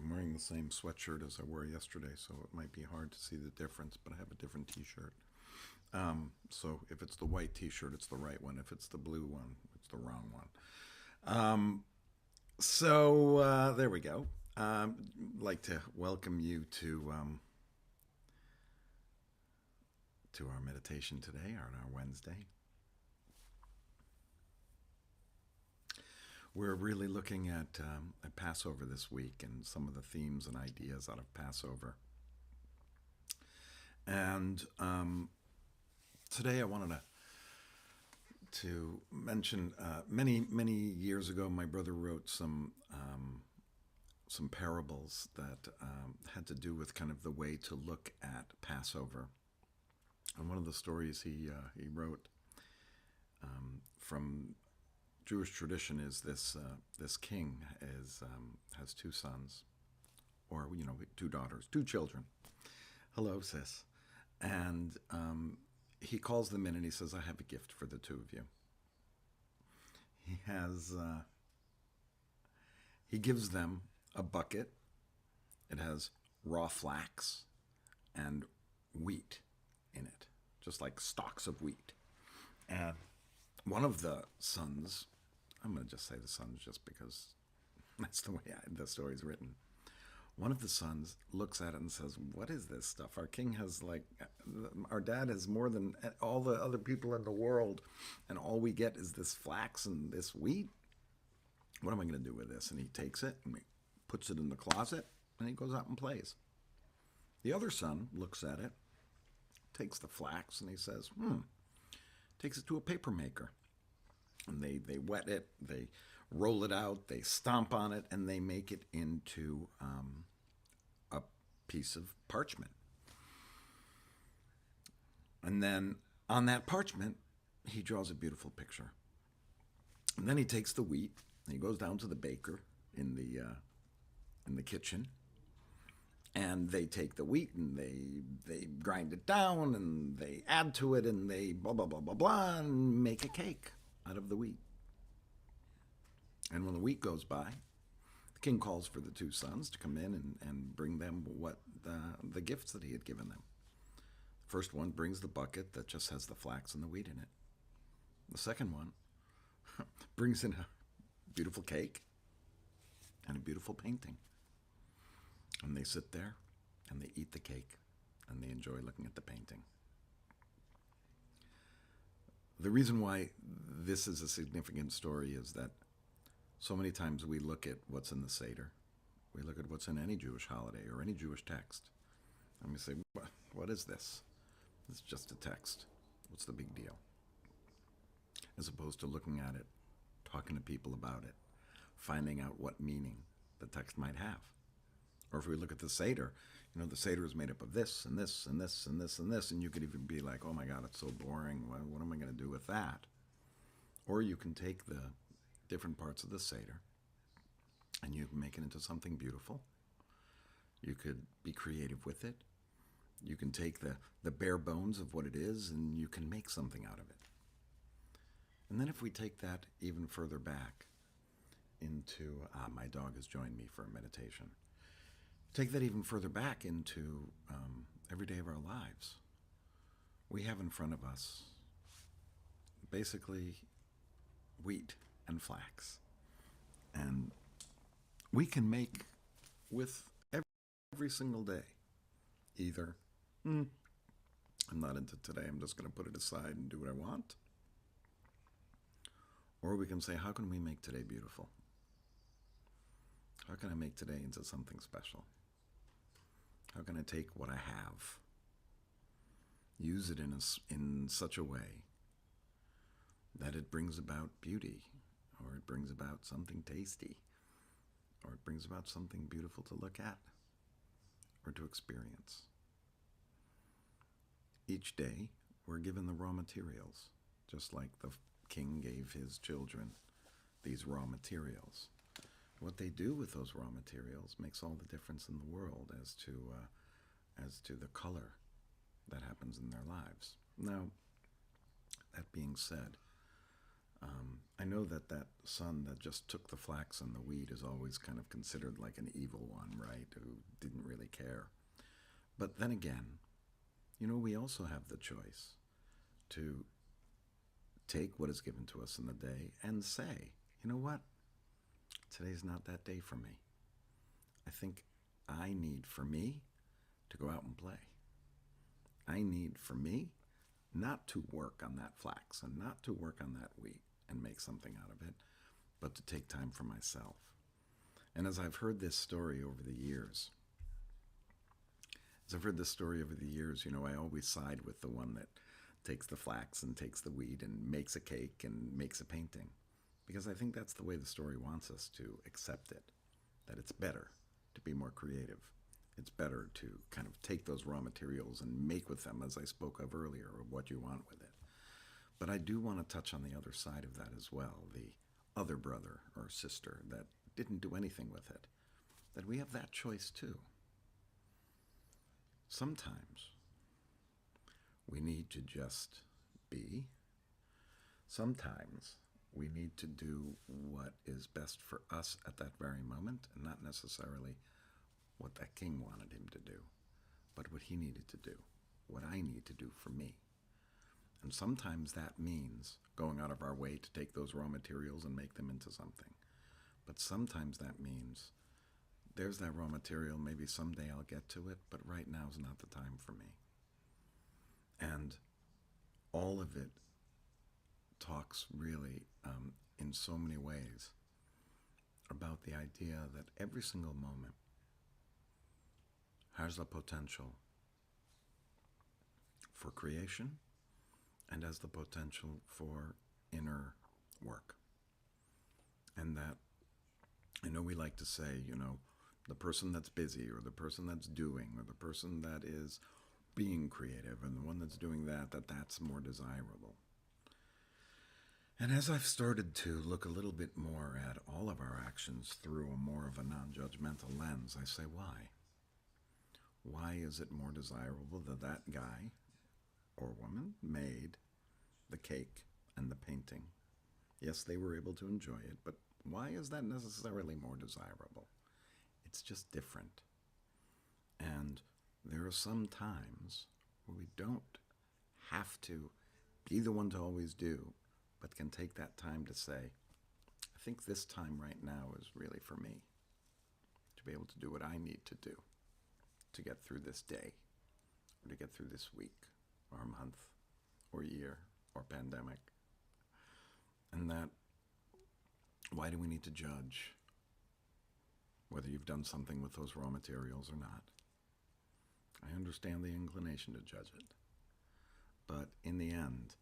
I'm wearing the same sweatshirt as I wore yesterday, so it might be hard to see the difference, but I have a different t-shirt. So if it's the white t-shirt, it's the right one. If it's the blue one, it's the wrong one. There we go. Like to welcome you to our meditation today, on our Wednesday. We're really looking at Passover this week and some of the themes and ideas out of Passover. And today I wanted to mention many years ago, my brother wrote some parables that had to do with kind of the way to look at Passover. And one of the stories he wrote from Jewish tradition is this king has two sons, or two daughters, two children. Hello, sis. And he calls them in and he says, "I have a gift for the two of you." He gives them a bucket. It has raw flax and wheat in it, just like stalks of wheat. And one of the sons, I'm going to just say the sons just because that's the way the story's written. One of the sons looks at it and says, "What is this stuff? Our king has our dad has more than all the other people in the world, and all we get is this flax and this wheat. What am I going to do with this?" And he takes it and he puts it in the closet and he goes out and plays. The other son looks at it, takes the flax, and he says, takes it to a paper maker. And they wet it, they roll it out, they stomp on it, and they make it into a piece of parchment. And then on that parchment, he draws a beautiful picture. And then he takes the wheat, and he goes down to the baker in the kitchen, and they take the wheat and they grind it down and they add to it and they blah blah blah blah blah and make a cake out of the wheat. And when the week goes by, the king calls for the two sons to come in and bring them the gifts that he had given them. The first one brings the bucket that just has the flax and the wheat in it. The second one brings in a beautiful cake and a beautiful painting. And they sit there and they eat the cake and they enjoy looking at the painting. The reason why this is a significant story is that so many times we look at what's in the Seder. We look at what's in any Jewish holiday or any Jewish text. And we say, what is this? It's just a text. What's the big deal? As opposed to looking at it, talking to people about it, finding out what meaning the text might have. Or if we look at the Seder, the Seder is made up of this and this and this and this and this, and you could even be like, "Oh my God, it's so boring. What am I going to do with that?" Or you can take the different parts of the Seder and you can make it into something beautiful. You could be creative with it. You can take the bare bones of what it is and you can make something out of it. And then if we take that even further back into, my dog has joined me for a meditation. Take that even further back into every day of our lives. We have in front of us basically wheat and flax. And we can make with every single day either, I'm not into today, I'm just going to put it aside and do what I want. Or we can say, how can we make today beautiful? How can I make today into something special? How can I take what I have, use it in such a way that it brings about beauty, or it brings about something tasty, or it brings about something beautiful to look at or to experience? Each day, we're given the raw materials, just like the king gave his children these raw materials. What they do with those raw materials makes all the difference in the world as to the color that happens in their lives. Now, that being said, I know that that son that just took the flax and the wheat is always kind of considered like an evil one, right? Who didn't really care. But then again, we also have the choice to take what is given to us in the day and say, you know what? Today's not that day for me. I think I need for me to go out and play. I need for me not to work on that flax and not to work on that wheat and make something out of it, but to take time for myself. And as I've heard this story over the years, I always side with the one that takes the flax and takes the wheat and makes a cake and makes a painting. Because I think that's the way the story wants us to accept it, that it's better to be more creative. It's better to kind of take those raw materials and make with them, as I spoke of earlier, what you want with it. But I do want to touch on the other side of that as well, the other brother or sister that didn't do anything with it, that we have that choice too. Sometimes we need to just be. Sometimes we need to do what is best for us at that very moment, and not necessarily what that king wanted him to do, but what he needed to do, what I need to do for me. And sometimes that means going out of our way to take those raw materials and make them into something. But sometimes that means there's that raw material, maybe someday I'll get to it, but right now is not the time for me. And all of it talks really, in so many ways, about the idea that every single moment has the potential for creation and has the potential for inner work. And that, I know we like to say, the person that's busy or the person that's doing or the person that is being creative and the one that's doing that's more desirable. And as I've started to look a little bit more at all of our actions through a more of a non-judgmental lens, I say, why? Why is it more desirable that that guy or woman made the cake and the painting? Yes, they were able to enjoy it, but why is that necessarily more desirable? It's just different. And there are some times where we don't have to be the one to always do, but can take that time to say, I think this time right now is really for me, to be able to do what I need to do to get through this day, or to get through this week, or month, or year, or pandemic. And that, why do we need to judge whether you've done something with those raw materials or not? I understand the inclination to judge it. But in the end,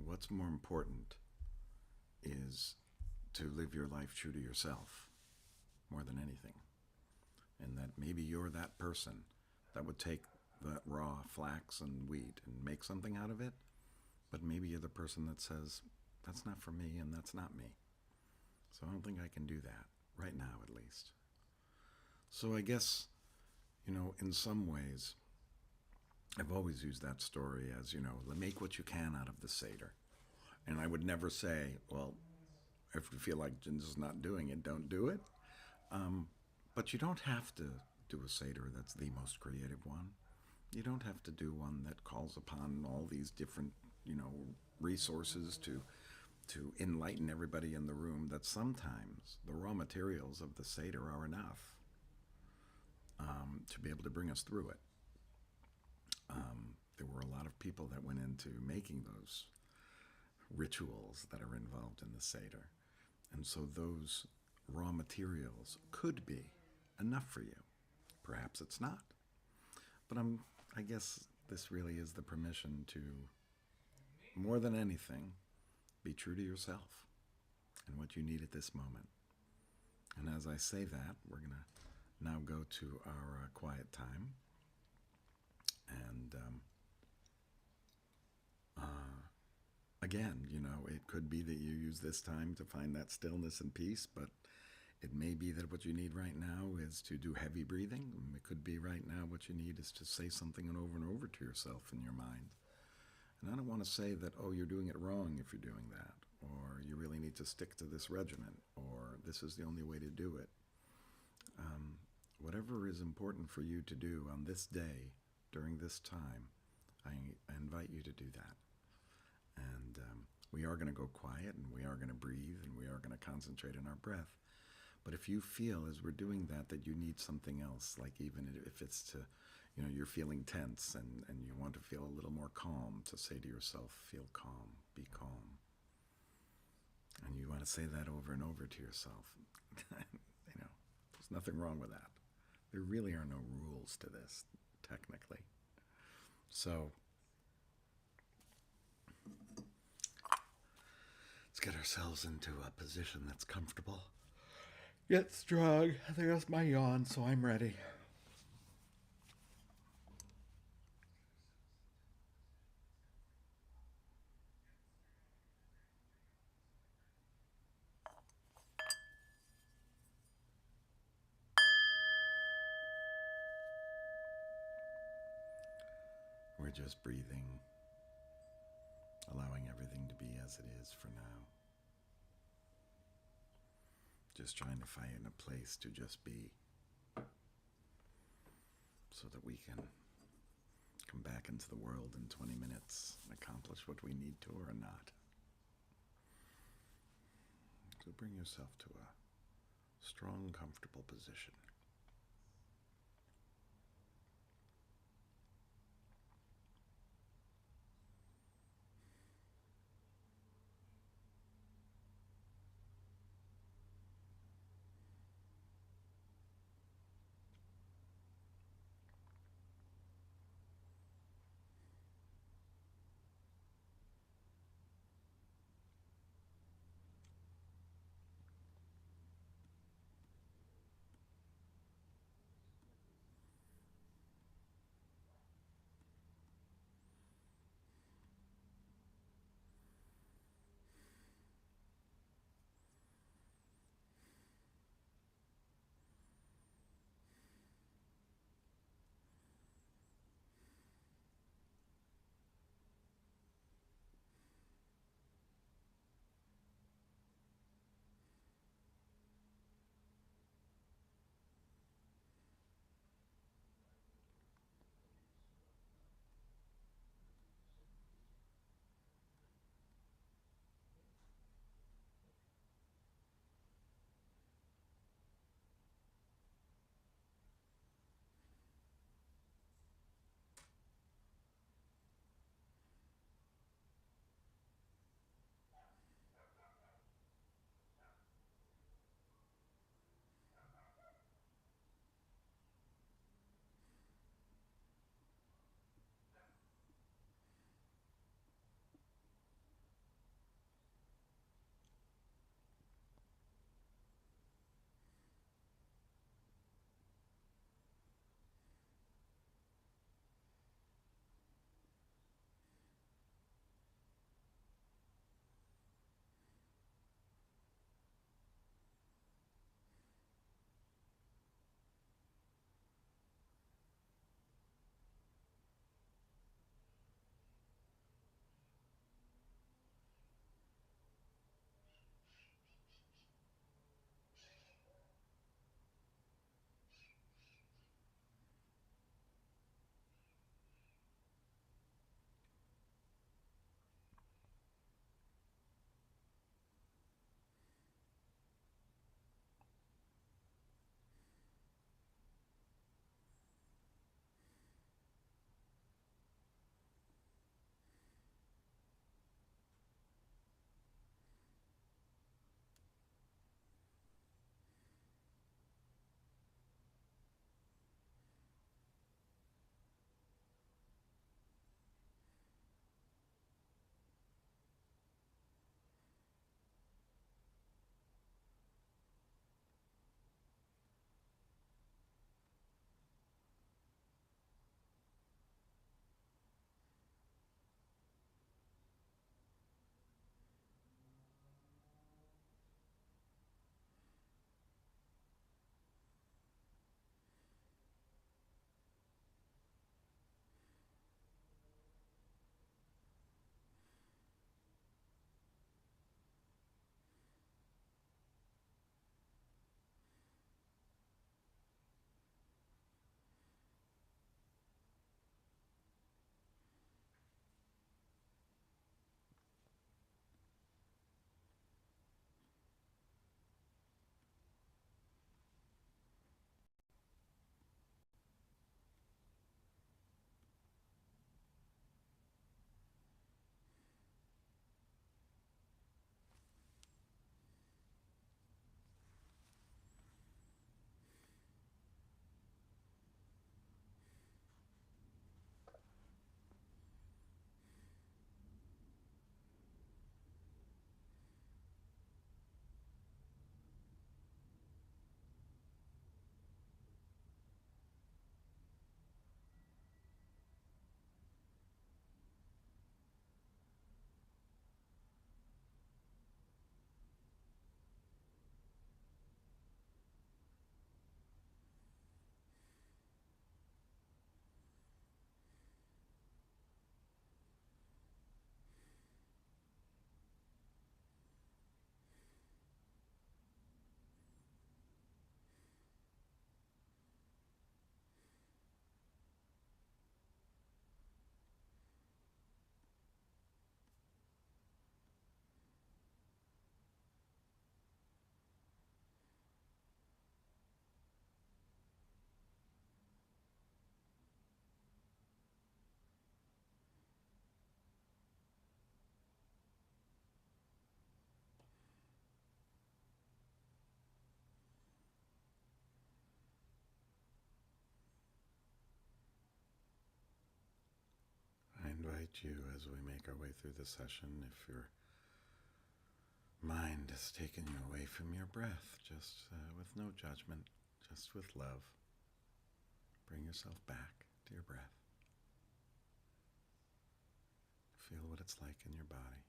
what's more important is to live your life true to yourself more than anything. And that maybe you're that person that would take that raw flax and wheat and make something out of it, but maybe you're the person that says, that's not for me and that's not me. So I don't think I can do that, right now at least. So I guess, in some ways, I've always used that story as, make what you can out of the Seder. And I would never say, well, if you feel like just not doing it, don't do it. But you don't have to do a Seder that's the most creative one. You don't have to do one that calls upon all these different, resources to enlighten everybody in the room. That sometimes the raw materials of the Seder are enough to be able to bring us through it. There were a lot of people that went into making those rituals that are involved in the Seder. And so those raw materials could be enough for you. Perhaps it's not. But I guess this really is the permission to, more than anything, be true to yourself and what you need at this moment. And as I say that, we're going to now go to our quiet time. And again, it could be that you use this time to find that stillness and peace, but it may be that what you need right now is to do heavy breathing. It could be right now what you need is to say something over and over to yourself in your mind. And I don't want to say that, oh, you're doing it wrong if you're doing that, or you really need to stick to this regimen, or this is the only way to do it. Whatever is important for you to do on this day, during this time, I invite you to do that. And we are going to go quiet, and we are going to breathe, and we are going to concentrate on our breath. But if you feel as we're doing that you need something else, like even if it's to, you're feeling tense and you want to feel a little more calm, to say to yourself, feel calm, be calm. And you want to say that over and over to yourself. There's nothing wrong with that. There really are no rules to this, technically. So let's get ourselves into a position that's comfortable. Get strong. I think that's my yawn, so I'm ready. We're just breathing, allowing everything to be as it is for now. Just trying to find a place to just be, so that we can come back into the world in 20 minutes and accomplish what we need to or not. So bring yourself to a strong, comfortable position. invite you as we make our way through the session, if your mind has taken you away from your breath, just with no judgment, just with love, bring yourself back to your breath. Feel what it's like in your body.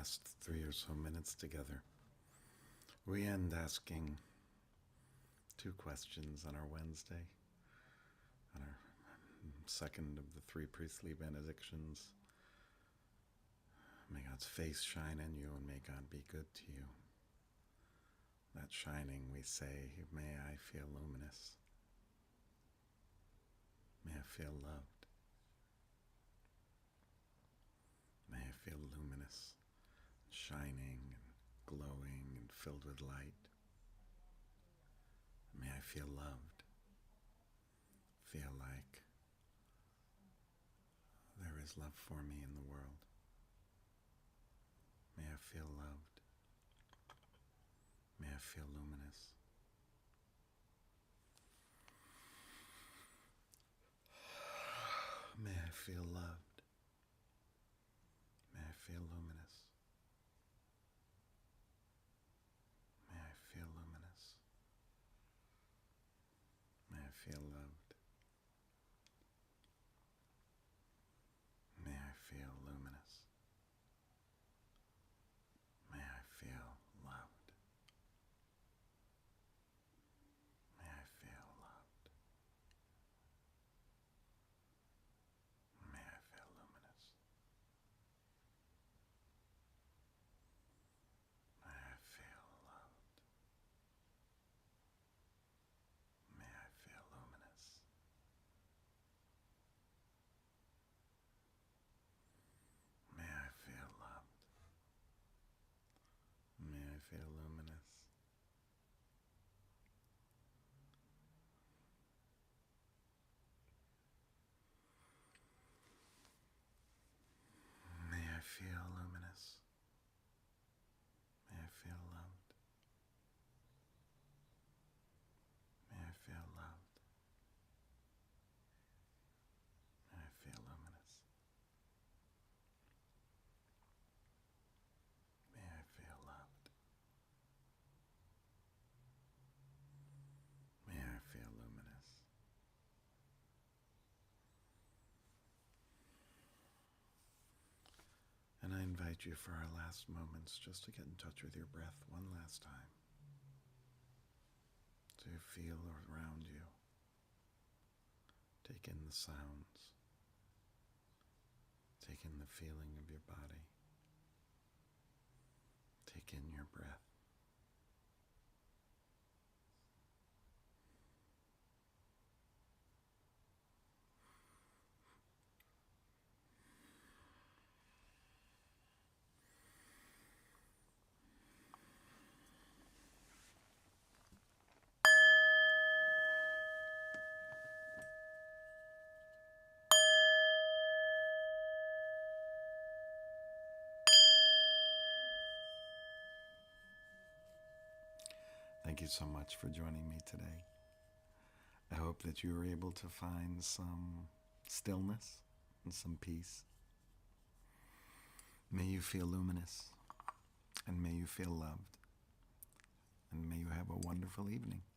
last 3 or so minutes together, we end asking 2 questions on our Wednesday, on our second of the 3 priestly benedictions. May God's face shine on you, and may God be good to you. That shining, we say, may I feel luminous. May I feel loved. May I feel luminous, shining and glowing and filled with light. May I feel loved. Feel like there is love for me in the world. May I feel loved. May I feel luminous. May I feel loved. May I feel luminous. May I feel luminous. May I feel loved. May I feel luminous. May I feel loved. May I feel loved. May I feel luminous. May I feel loved. May I feel luminous. May I feel loved. May I feel luminous. May I feel luminous. May I feel loved. May I feel loved. May I feel luminous. May I feel loved. May I feel luminous. And I invite you for our last moments just to get in touch with your breath one last time. To feel around you. Take in the sounds. Take in the feeling of your body. Take in your breath. Thank you so much for joining me today. I hope that you were able to find some stillness and some peace. May you feel luminous, and may you feel loved, and may you have a wonderful evening.